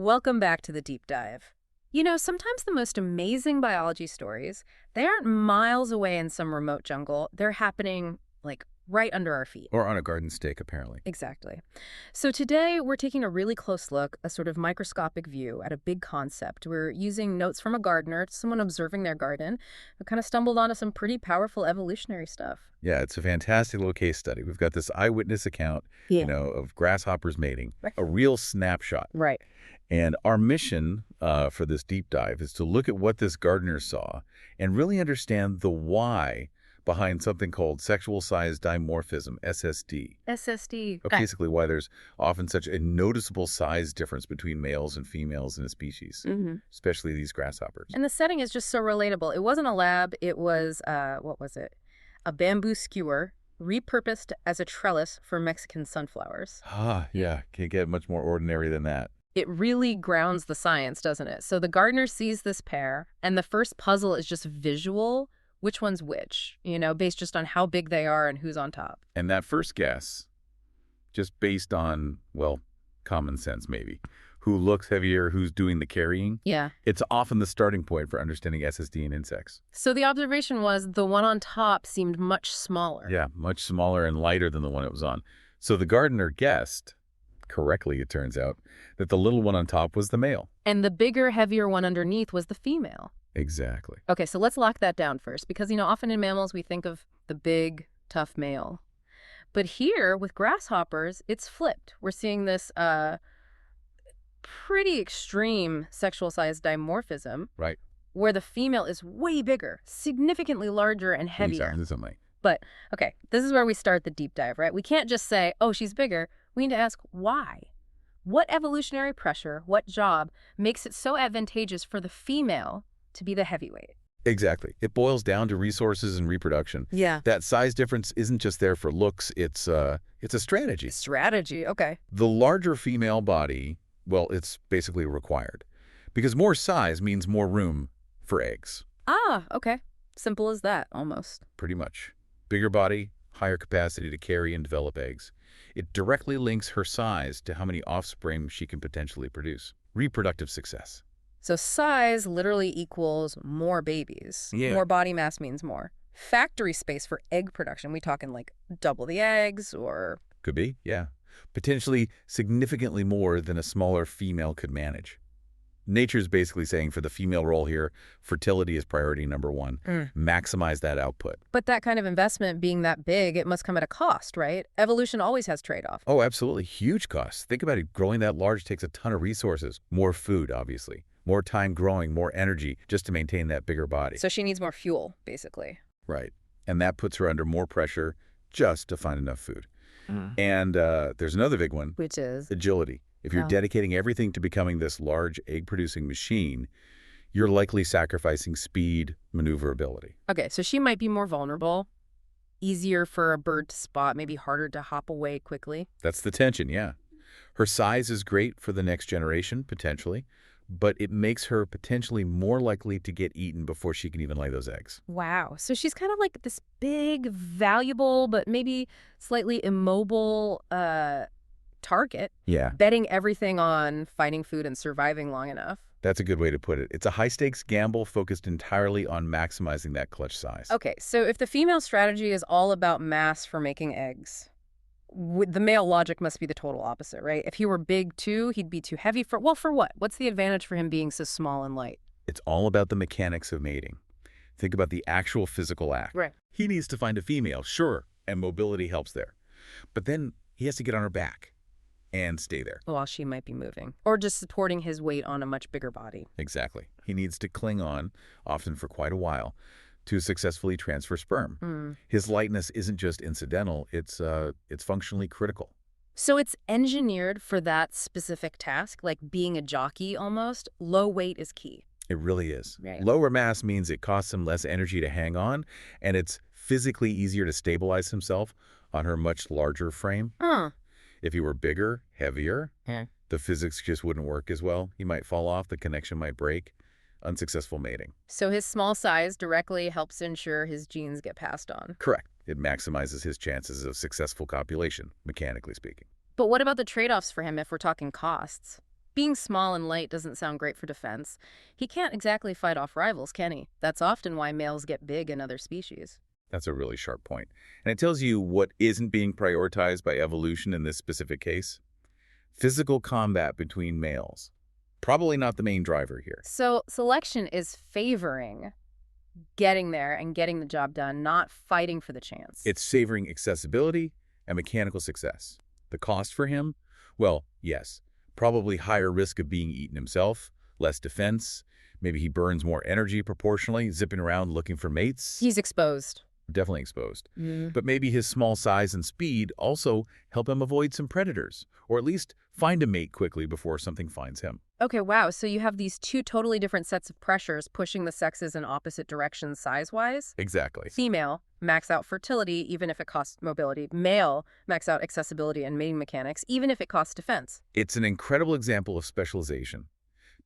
Welcome back to the deep dive. You know, sometimes the most amazing biology stories, they aren't miles away in some remote jungle. They're happening, like, right under our feet. Or on a garden stake, apparently. Exactly. So today we're taking a really close look, a sort of microscopic view at a big concept. We're using notes from a gardener, someone observing their garden, who kind of stumbled onto some pretty powerful evolutionary stuff. Yeah, it's a fantastic little case study. We've got this eyewitness account, Yeah. of grasshoppers mating, Right. a real snapshot. Right. And our mission for this deep dive is to look at what this gardener saw and really understand the why behind something called sexual size dimorphism, SSD. SSD. Basically why there's often such a noticeable size difference between males and females in a species, especially these grasshoppers. And the setting is just so relatable. It wasn't a lab. It was, what was it? A bamboo skewer repurposed as a trellis for Mexican sunflowers. Yeah, can't get much more ordinary than that. It really grounds the science, doesn't it? So the gardener sees this pair, and the first puzzle is just visual. Which one's which, based just on how big they are and who's on top. And that first guess, just based on, well, common sense maybe, who looks heavier, who's doing the carrying, Yeah. it's often the starting point for understanding SSD in insects. So the observation was the one on top seemed much smaller. Yeah, much smaller and lighter than the one it was on. So the gardener guessed, correctly it turns out, that the little one on top was the male. And the bigger, heavier one underneath was the female. Exactly. Okay, so let's lock that down first, because, often in mammals we think of the big, tough male. But here, with grasshoppers, it's flipped. We're seeing this pretty extreme sexual size dimorphism. Right. Where the female is way bigger, significantly larger and heavier. Exactly. But, okay, this is where we start the deep dive, right? We can't just say, oh, she's bigger. We need to ask why. What evolutionary pressure, what job makes it so advantageous for the female to be the heavyweight? Exactly. It boils down to resources and reproduction. Yeah. That size difference isn't just there for looks, it's a strategy. Strategy, okay. The larger female body, well, it's basically required. Because more size means more room for eggs. Ah, okay. Simple as that, almost. Pretty much. Bigger body, higher capacity to carry and develop eggs. It directly links her size to how many offspring she can potentially produce. Reproductive success. So size literally equals more babies. Yeah. More body mass means more. Factory space for egg production, we talking like double the eggs or... Could be, yeah. Potentially significantly more than a smaller female could manage. Nature's basically saying for the female role here, fertility is priority number one. Maximize that output. But that kind of investment being that big, it must come at a cost, right? Evolution always has trade-off. Oh, absolutely. Huge costs. Think about it. Growing that large takes a ton of resources. More food, obviously. More time growing, more energy just to maintain that bigger body. So she needs more fuel, basically. Right. And that puts her under more pressure just to find enough food. And there's another big one. Which is? Agility. If you're dedicating everything to becoming this large egg-producing machine, you're likely sacrificing speed, maneuverability. Okay, so she might be more vulnerable, easier for a bird to spot, maybe harder to hop away quickly. That's the tension, yeah. Her size is great for the next generation, potentially, but it makes her potentially more likely to get eaten before she can even lay those eggs. Wow. So she's kind of like this big, valuable, but maybe slightly immobile target. Yeah. Betting everything on finding food and surviving long enough. That's a good way to put it. It's a high-stakes gamble focused entirely on maximizing that clutch size. Okay, so if the female strategy is all about mass for making eggs, the male logic must be the total opposite, right? If he were big too, he'd be too heavy for what? What's the advantage for him being so small and light? It's all about the mechanics of mating. Think about the actual physical act. Right. He needs to find a female, sure, and mobility helps there. But then he has to get on her back and stay there. While she might be moving. Or just supporting his weight on a much bigger body. Exactly. He needs to cling on, often for quite a while, to successfully transfer sperm. His lightness isn't just incidental, it's functionally critical. So it's engineered for that specific task, like being a jockey almost. Low weight is key. It really is. Right. Lower mass means it costs him less energy to hang on, and it's physically easier to stabilize himself on her much larger frame. If he were bigger, heavier, the physics just wouldn't work as well. He might fall off, the connection might break. Unsuccessful mating. So his small size directly helps ensure his genes get passed on. Correct. It maximizes his chances of successful copulation, mechanically speaking. But what about the trade-offs for him if we're talking costs? Being small and light doesn't sound great for defense. He can't exactly fight off rivals, can he? That's often why males get big in other species. That's a really sharp point. And it tells you what isn't being prioritized by evolution in this specific case. Physical combat between males. Probably not the main driver here. So selection is favoring getting there and getting the job done, not fighting for the chance. It's savoring accessibility and mechanical success. The cost for him? Well, yes. Probably higher risk of being eaten himself, less defense. Maybe he burns more energy proportionally, zipping around looking for mates. He's exposed. Definitely exposed. But maybe his small size and speed also help him avoid some predators, or at least find a mate quickly before something finds him. Okay, wow. So you have these two totally different sets of pressures pushing the sexes in opposite directions size-wise? Exactly. Female, max out fertility, even if it costs mobility. Male, max out accessibility and mating mechanics, even if it costs defense. It's an incredible example of specialization.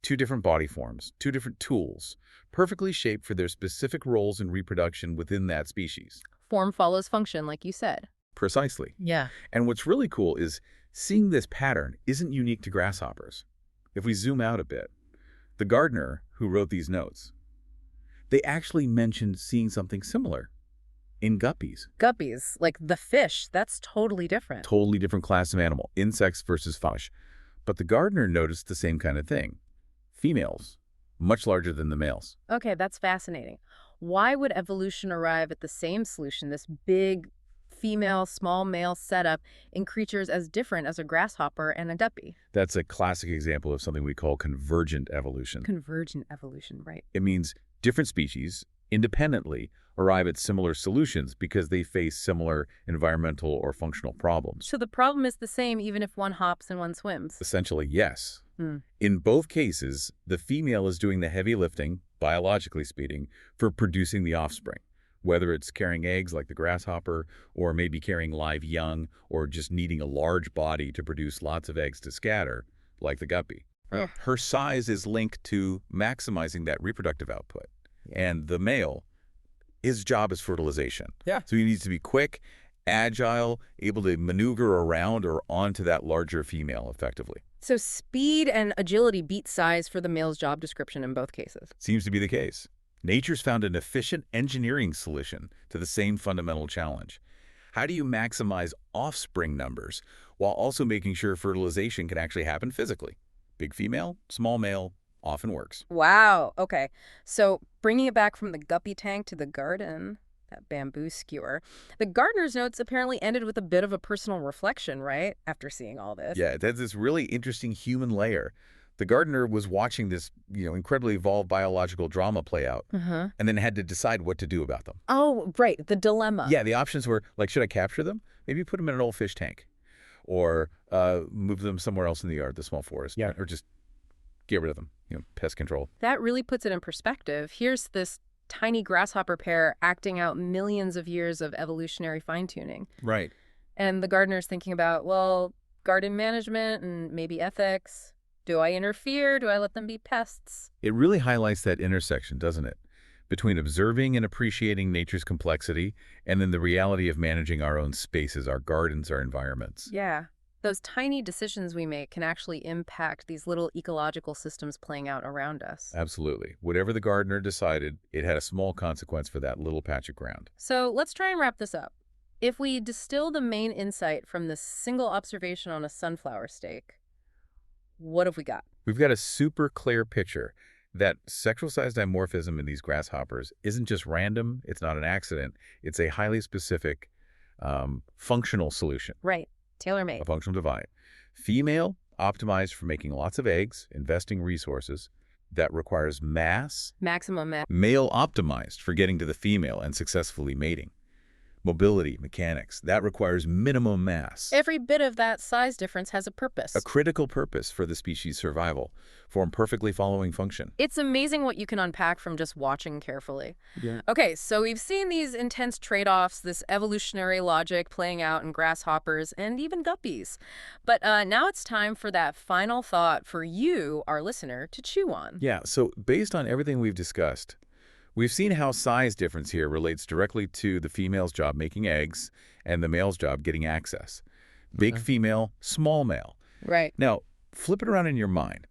Two different body forms, two different tools, perfectly shaped for their specific roles in reproduction within that species. Form follows function, like you said. Precisely. Yeah. And what's really cool is seeing this pattern isn't unique to grasshoppers. If we zoom out a bit, the gardener who wrote these notes, they actually mentioned seeing something similar in guppies. Guppies, like the fish, that's totally different. Totally different class of animal, insects versus fish. But the gardener noticed the same kind of thing. Females, much larger than the males. Okay, that's fascinating. Why would evolution arrive at the same solution, this big female, small male setup in creatures as different as a grasshopper and a guppy? That's a classic example of something we call convergent evolution. Convergent evolution, right. It means different species independently arrive at similar solutions because they face similar environmental or functional problems. So the problem is the same even if one hops and one swims? Essentially, yes. In both cases, the female is doing the heavy lifting, biologically speaking, for producing the offspring, whether it's carrying eggs like the grasshopper, or maybe carrying live young, or just needing a large body to produce lots of eggs to scatter, like the guppy. Her size is linked to maximizing that reproductive output. And the male, his job is fertilization. So he needs to be quick, agile, able to maneuver around or onto that larger female effectively. So speed and agility beat size for the male's job description in both cases. Seems to be the case. Nature's found an efficient engineering solution to the same fundamental challenge. How do you maximize offspring numbers while also making sure fertilization can actually happen physically? Big female, small male, often works. Wow. Okay. So bringing it back from the guppy tank to the garden, that bamboo skewer, the gardener's notes apparently ended with a bit of a personal reflection, right? After seeing all this. Yeah, that's this really interesting human layer. The gardener was watching this, incredibly evolved biological drama play out, and then had to decide what to do about them. Oh, right. The dilemma. Yeah, the options were, like, should I capture them? Maybe put them in an old fish tank. Or move them somewhere else in the yard, the small forest. Yeah. Or just get rid of them, pest control. That really puts it in perspective. Here's this tiny grasshopper pair acting out millions of years of evolutionary fine-tuning. Right. And the gardener's thinking about, well, garden management and maybe ethics. Do I interfere? Do I let them be pests? It really highlights that intersection, doesn't it? Between observing and appreciating nature's complexity and then the reality of managing our own spaces, our gardens, our environments. Yeah. Those tiny decisions we make can actually impact these little ecological systems playing out around us. Absolutely. Whatever the gardener decided, it had a small consequence for that little patch of ground. So let's try and wrap this up. If we distill the main insight from this single observation on a sunflower stake, what have we got? We've got a super clear picture that sexual size dimorphism in these grasshoppers isn't just random, it's not an accident, it's a highly specific functional solution. Right. Tailor-made. A functional divide. Female, optimized for making lots of eggs, investing resources. That requires mass. Maximum mass. Male, optimized for getting to the female and successfully mating. Mobility, mechanics. That requires minimum mass. Every bit of that size difference has a purpose. A critical purpose for the species' survival, form perfectly following function. It's amazing what you can unpack from just watching carefully. Yeah. Okay, so we've seen these intense trade-offs, this evolutionary logic playing out in grasshoppers and even guppies. But now it's time for that final thought for you, our listener, to chew on. Yeah, so based on everything we've discussed, we've seen how size difference here relates directly to the female's job making eggs and the male's job getting access. Big female, small male. Right. Now, flip it around in your mind.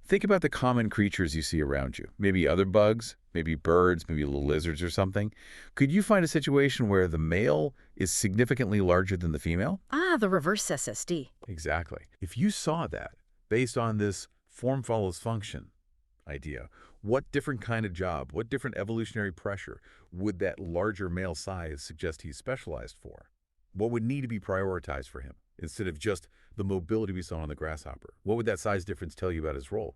Think about the common creatures you see around you. Maybe other bugs, maybe birds, maybe little lizards or something. Could you find a situation where the male is significantly larger than the female? Ah, the reverse SSD. Exactly. If you saw that, based on this form follows function idea, what different kind of job, what different evolutionary pressure would that larger male size suggest he's specialized for? What would need to be prioritized for him instead of just the mobility we saw on the grasshopper? What would that size difference tell you about his role?